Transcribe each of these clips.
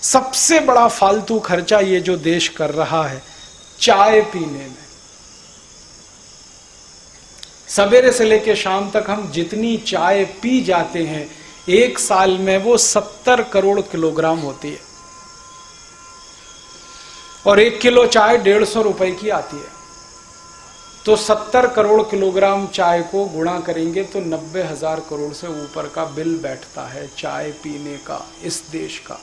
सबसे बड़ा फालतू खर्चा ये जो देश कर रहा है चाय पीने में। सवेरे से लेकर शाम तक हम जितनी चाय पी जाते हैं, एक साल में वो 70 करोड़ किलोग्राम होती है, और 1 किलो चाय 150 रुपए की आती है। तो 70 करोड़ किलोग्राम चाय को गुणा करेंगे तो 90,000 करोड़ से ऊपर का बिल बैठता है चाय पीने का इस देश का।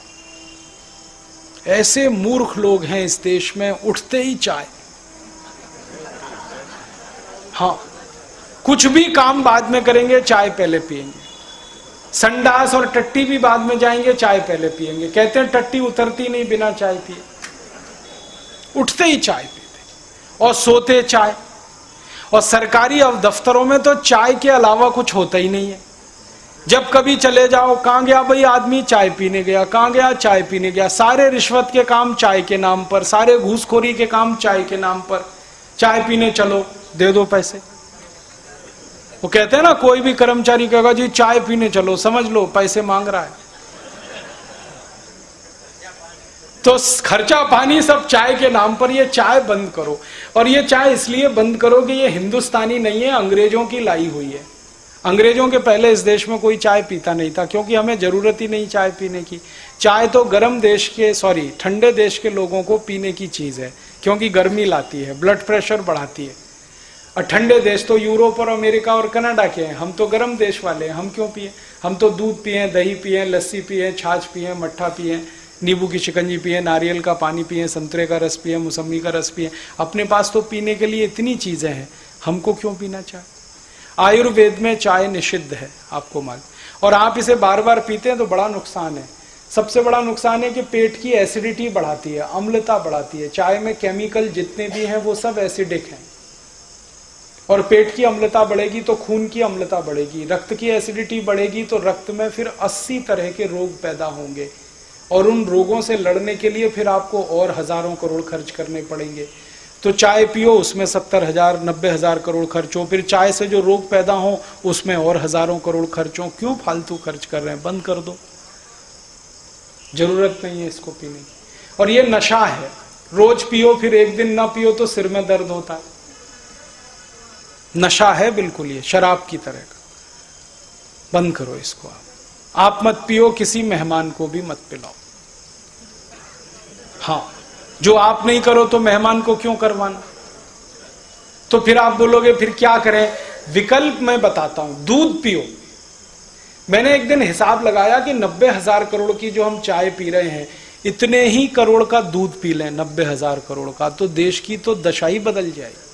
ऐसे मूर्ख लोग हैं इस देश में, उठते ही चाय। हाँ, कुछ भी काम बाद में करेंगे, चाय पहले पिएंगे। संडास और टट्टी भी बाद में जाएंगे, चाय पहले पिएंगे। कहते हैं टट्टी उतरती नहीं बिना चाय पिए। उठते ही चाय पीते और सोते चाय। और सरकारी दफ्तरों में तो चाय के अलावा कुछ होता ही नहीं है। जब कभी चले जाओ, कहां गया भाई आदमी, चाय पीने गया। कहां गया, चाय पीने गया। सारे रिश्वत के काम चाय के नाम पर, सारे घूसखोरी के काम चाय के नाम पर। चाय पीने चलो, दे दो पैसे। वो कहते हैं ना, कोई भी कर्मचारी कहेगा जी चाय पीने चलो, समझ लो पैसे मांग रहा है। तो खर्चा पानी सब चाय के नाम पर। ये चाय बंद करो। और ये चाय इसलिए बंद करो कि ये हिंदुस्तानी नहीं है, अंग्रेजों की लाई हुई है। अंग्रेजों के पहले इस देश में कोई चाय पीता नहीं था, क्योंकि हमें जरूरत ही नहीं चाय पीने की। चाय तो गर्म देश के, ठंडे देश के लोगों को पीने की चीज है, क्योंकि गर्मी लाती है, ब्लड प्रेशर बढ़ाती है। और ठंडे देश तो यूरोप और अमेरिका और कनाडा के हैं। हम तो गर्म देश वाले हैं, हम क्यों पिए? हम तो दूध पिए, दही पिए, लस्सी पिए, छाछ पिए, मट्ठा पिए, नींबू की शिकंजी पिए, नारियल का पानी पिए, संतरे का रस पिए, मौसमी का रस पिए। अपने पास तो पीने के लिए इतनी चीजें हैं, हमको क्यों पीना चाय? आयुर्वेद में चाय निषिद्ध है, आपको मालूम। और आप इसे बार बार पीते हैं तो बड़ा नुकसान है। सबसे बड़ा नुकसान है कि पेट की एसिडिटी बढ़ाती है, अम्लता बढ़ाती है। चाय में केमिकल जितने भी हैं वो सब एसिडिक हैं, और पेट की अम्लता बढ़ेगी तो खून की अम्लता बढ़ेगी, रक्त की एसिडिटी बढ़ेगी तो रक्त में फिर 80 तरह के रोग पैदा होंगे, और उन रोगों से लड़ने के लिए फिर आपको और हजारों करोड़ खर्च करने पड़ेंगे। तो चाय पियो, उसमें 70,000 90,000 करोड़ खर्च हो, फिर चाय से जो रोग पैदा हो उसमें और हजारों करोड़ खर्च हो। क्यों फालतू खर्च कर रहे हैं? बंद कर दो, जरूरत नहीं है इसको पीने की। और ये नशा है, रोज पियो फिर एक दिन ना पियो तो सिर में दर्द होता है। नशा है बिल्कुल, ये शराब की तरह का। बंद करो इसको। आप मत पियो, किसी मेहमान को भी मत पिलाओ। हाँ, जो आप नहीं करो तो मेहमान को क्यों करवाना? तो फिर आप बोलोगे फिर क्या करें? विकल्प मैं बताता हूं, दूध पियो। मैंने एक दिन हिसाब लगाया कि 90,000 करोड़ की जो हम चाय पी रहे हैं, इतने ही करोड़ का दूध पी लें, 90,000 करोड़ का, तो देश की तो दशा ही बदल जाएगी।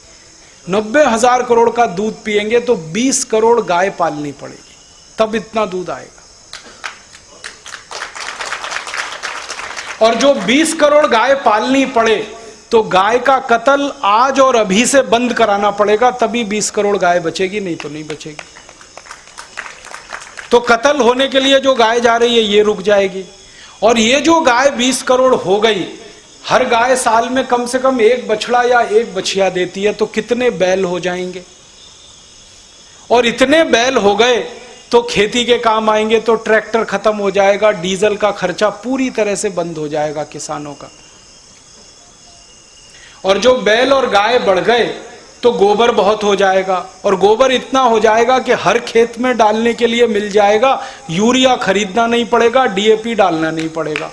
90,000 करोड़ का दूध पिएंगे तो 20 करोड़ गाय पालनी पड़ेगी, तब इतना दूध आएगा। और जो 20 करोड़ गाय पालनी पड़े तो गाय का कत्ल आज और अभी से बंद कराना पड़ेगा, तभी 20 करोड़ गाय बचेगी, नहीं तो नहीं बचेगी। तो कत्ल होने के लिए जो गाय जा रही है ये रुक जाएगी। और ये जो गाय 20 करोड़ हो गई, हर गाय साल में कम से कम एक बछड़ा या एक बछिया देती है, तो कितने बैल हो जाएंगे? और इतने बैल हो गए तो खेती के काम आएंगे, तो ट्रैक्टर खत्म हो जाएगा, डीजल का खर्चा पूरी तरह से बंद हो जाएगा किसानों का। और जो बैल और गाय बढ़ गए तो गोबर बहुत हो जाएगा, और गोबर इतना हो जाएगा कि हर खेत में डालने के लिए मिल जाएगा, यूरिया खरीदना नहीं पड़ेगा, डीएपी डालना नहीं पड़ेगा।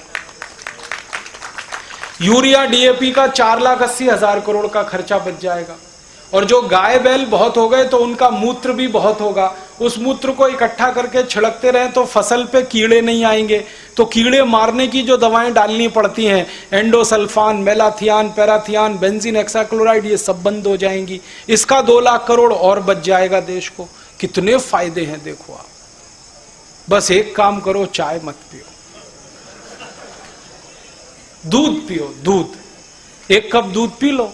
यूरिया डीएपी का 4,80,000 करोड़ का खर्चा बच जाएगा। और जो गाय बैल बहुत हो गए तो उनका मूत्र भी बहुत होगा, उस मूत्र को इकट्ठा करके छिड़कते रहें तो फसल पे कीड़े नहीं आएंगे। तो कीड़े मारने की जो दवाएं डालनी पड़ती हैं, endosulfan, malathion, parathion, benzene hexachloride, ये सब बंद हो जाएंगी। इसका 2 लाख करोड़ और बच जाएगा देश को। कितने फायदे हैं देखो आप। बस एक काम करो, चाय मत पियो, दूध पियो। दूध, 1 कप दूध पी लो।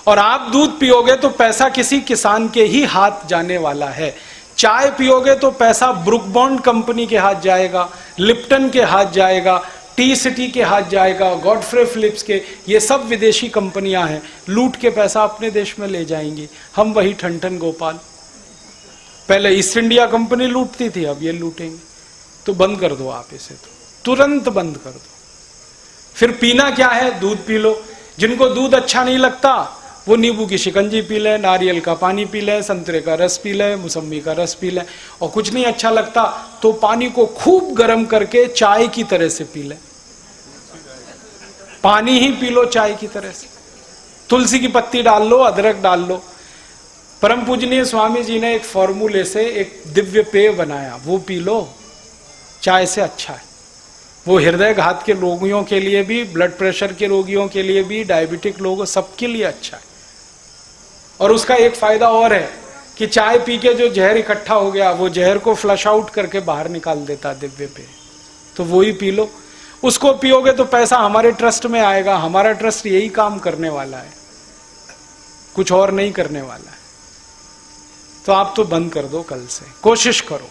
और आप दूध पियोगे तो पैसा किसी किसान के ही हाथ जाने वाला है। चाय पियोगे तो पैसा ब्रुक बॉन्ड कंपनी के हाथ जाएगा, लिप्टन के हाथ जाएगा, टी सिटी के हाथ जाएगा, गॉडफ्रे फिलिप्स के, ये सब विदेशी कंपनियां हैं, लूट के पैसा अपने देश में ले जाएंगी। हम वही ठन गोपाल। पहले ईस्ट इंडिया कंपनी लूटती थी, अब ये लूटेंगे। तो बंद कर दो आप इसे। तो तुरंत बंद कर दो। फिर पीना क्या है? दूध पी लो। जिनको दूध अच्छा नहीं लगता वो नींबू की शिकंजी पी ले, नारियल का पानी पी ले, संतरे का रस पी ले, मौसम्बी का रस पी ले। और कुछ नहीं अच्छा लगता तो पानी को खूब गर्म करके चाय की तरह से पी ले। पानी ही पी लो चाय की तरह से। तुलसी की पत्ती डाल लो, अदरक डाल लो। परम पूजनीय स्वामी जी ने एक फॉर्मूले से एक दिव्य पेय बनाया, वो पी लो, चाय से अच्छा है। वो हृदय घात के रोगियों के लिए भी, ब्लड प्रेशर के रोगियों के लिए भी, डायबिटिक लोगों, सबके लिए अच्छा है। और उसका एक फायदा और है कि चाय पी के जो जहर इकट्ठा हो गया वो जहर को फ्लश आउट करके बाहर निकाल देता दिव्य पेय। तो वो ही पी लो। उसको पियोगे तो पैसा हमारे ट्रस्ट में आएगा। हमारा ट्रस्ट यही काम करने वाला है, कुछ और नहीं करने वाला है। तो आप तो बंद कर दो कल से, कोशिश करो,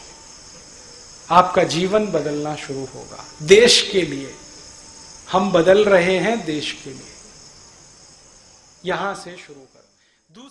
आपका जीवन बदलना शुरू होगा। देश के लिए हम बदल रहे हैं, देश के लिए। यहां से शुरू करो।